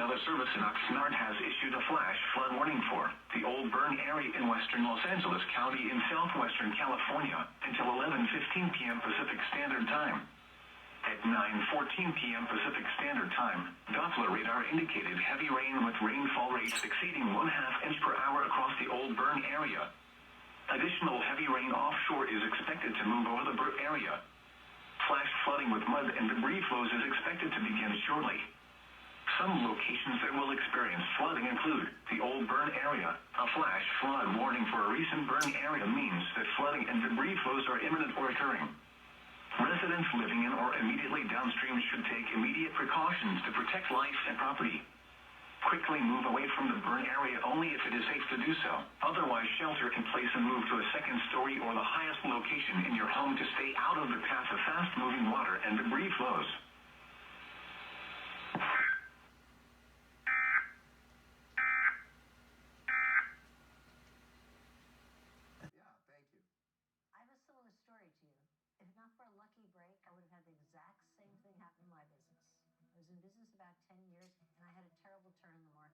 Weather Service in Oxnard has issued a flash flood warning for the Old Burn area in western Los Angeles County in southwestern California until 11:15 p.m. Pacific Standard Time. At 9:14 p.m. Pacific Standard Time, Doppler radar indicated heavy rain with rainfall rates exceeding 1/2 inch per hour across the Old Burn area. Additional heavy rain offshore is expected to move over the Burn area. Flash flooding with mud and debris flows is expected to begin shortly. Some locations that will experience flooding include the Old Burn area. A flash flood warning for a recent burn area means that flooding and debris flows are imminent or occurring. Residents living in or immediately downstream should take immediate precautions to protect life and property. Quickly move away from the burn area only if it is safe to do so. Otherwise, shelter in place and move to a second story or the highest location in your home to stay out of the path of fast-moving water and debris flows. Yeah, thank you. I have a similar story to you. If not for a lucky break, I would have had the exact same thing happen in my business. I was in business about 10 years, and I had a terrible turn in the market.